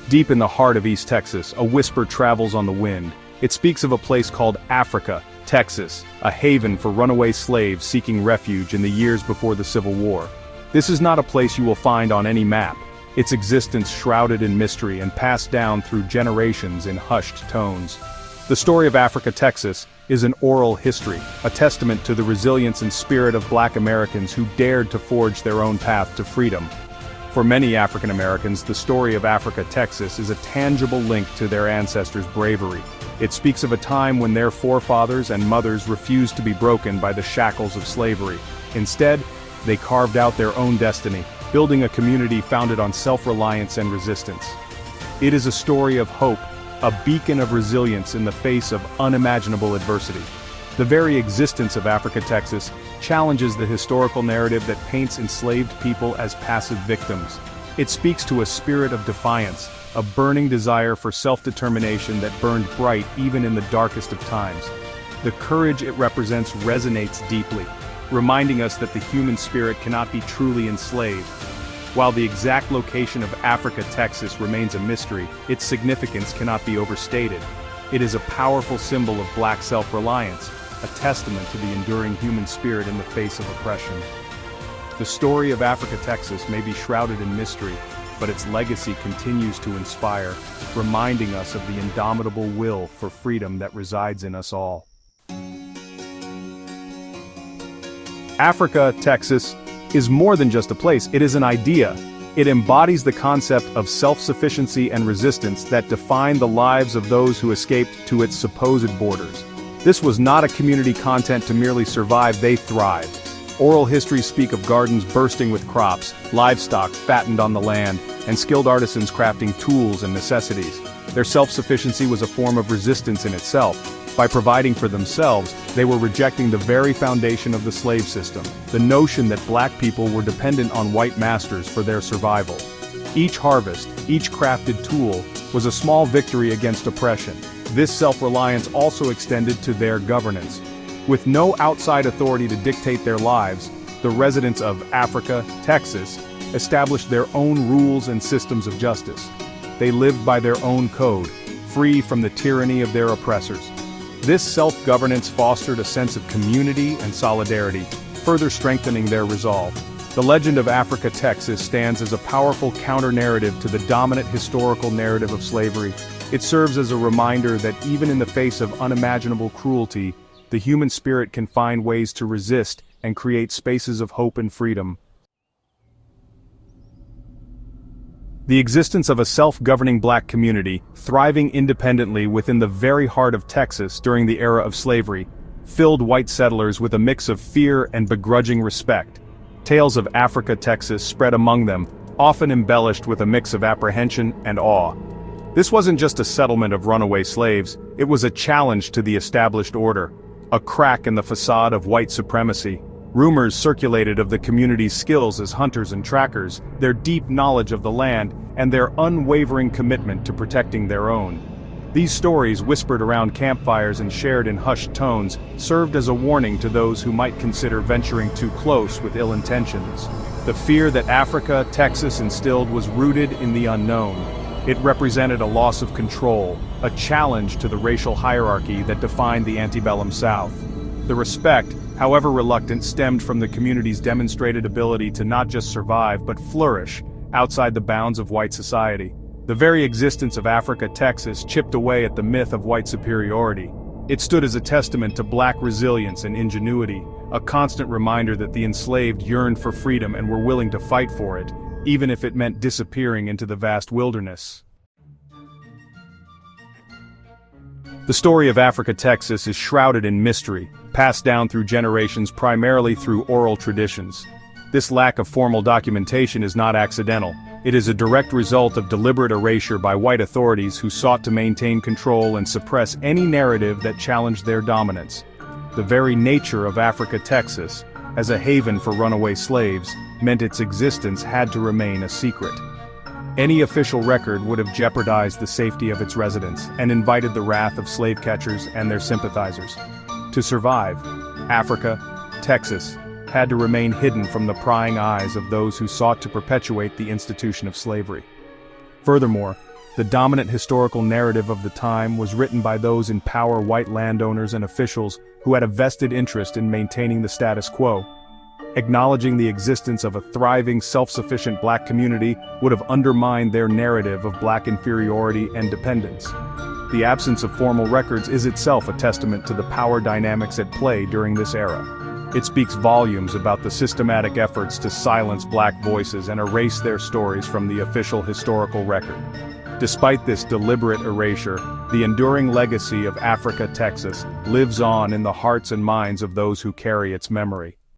Deep in the heart of East Texas, a whisper travels on the wind. It speaks of a place called Africa, Texas, a haven for runaway slaves seeking refuge in the years before the Civil War. This is not a place you will find on any map, its existence shrouded in mystery and passed down through generations in hushed tones. The story of Africa, Texas, is an oral history, a testament to the resilience and spirit of Black Americans who dared to forge their own path to freedom. For many African Americans, the story of Africa, Texas is a tangible link to their ancestors' bravery. It speaks of a time when their forefathers and mothers refused to be broken by the shackles of slavery. Instead, they carved out their own destiny, building a community founded on self-reliance and resistance. It is a story of hope, a beacon of resilience in the face of unimaginable adversity. The very existence of Africa, Texas, challenges the historical narrative that paints enslaved people as passive victims. It speaks to a spirit of defiance, a burning desire for self-determination that burned bright even in the darkest of times. The courage it represents resonates deeply, reminding us that the human spirit cannot be truly enslaved. While the exact location of Africa, Texas remains a mystery, its significance cannot be overstated. It is a powerful symbol of Black self-reliance, a testament to the enduring human spirit in the face of oppression. The story of Africa, Texas may be shrouded in mystery, but its legacy continues to inspire, reminding us of the indomitable will for freedom that resides in us all. Africa, Texas, is more than just a place, it is an idea. It embodies the concept of self-sufficiency and resistance that define the lives of those who escaped to its supposed borders. This was not a community content to merely survive, they thrived. Oral histories speak of gardens bursting with crops, livestock fattened on the land, and skilled artisans crafting tools and necessities. Their self-sufficiency was a form of resistance in itself. By providing for themselves, they were rejecting the very foundation of the slave system, the notion that Black people were dependent on white masters for their survival. Each harvest, each crafted tool, was a small victory against oppression. This self-reliance also extended to their governance. With no outside authority to dictate their lives, the residents of Africa, Texas, established their own rules and systems of justice. They lived by their own code, free from the tyranny of their oppressors. This self-governance fostered a sense of community and solidarity, further strengthening their resolve. The legend of Africa, Texas stands as a powerful counter-narrative to the dominant historical narrative of slavery. It serves as a reminder that even in the face of unimaginable cruelty, the human spirit can find ways to resist and create spaces of hope and freedom. The existence of a self-governing Black community, thriving independently within the very heart of Texas during the era of slavery, filled white settlers with a mix of fear and begrudging respect. Tales of Africa, Texas spread among them, often embellished with a mix of apprehension and awe. This wasn't just a settlement of runaway slaves, it was a challenge to the established order, a crack in the facade of white supremacy. Rumors circulated of the community's skills as hunters and trackers, their deep knowledge of the land, and their unwavering commitment to protecting their own. These stories, whispered around campfires and shared in hushed tones, served as a warning to those who might consider venturing too close with ill intentions. The fear that Africa, Texas instilled was rooted in the unknown. It represented a loss of control, a challenge to the racial hierarchy that defined the antebellum South. The respect, however reluctant, stemmed from the community's demonstrated ability to not just survive but flourish outside the bounds of white society. The very existence of Africa, Texas chipped away at the myth of white superiority. It stood as a testament to Black resilience and ingenuity, a constant reminder that the enslaved yearned for freedom and were willing to fight for it, even if it meant disappearing into the vast wilderness. The story of Africa, Texas is shrouded in mystery, passed down through generations primarily through oral traditions. This lack of formal documentation is not accidental. It is a direct result of deliberate erasure by white authorities who sought to maintain control and suppress any narrative that challenged their dominance. The very nature of Africa, Texas, as a haven for runaway slaves, meant its existence had to remain a secret. Any official record would have jeopardized the safety of its residents and invited the wrath of slave catchers and their sympathizers. To survive, Africa, Texas, had to remain hidden from the prying eyes of those who sought to perpetuate the institution of slavery. Furthermore, The dominant historical narrative of the time was written by those in power, white landowners and officials who had a vested interest in maintaining the status quo. Acknowledging the existence of a thriving, self-sufficient black community would have undermined their narrative of black inferiority and dependence. The absence of formal records is itself a testament to the power dynamics at play during this era. It speaks volumes about the systematic efforts to silence black voices and erase their stories from the official historical record. Despite this deliberate erasure, the enduring legacy of Africa, Texas, lives on in the hearts and minds of those who carry its memory.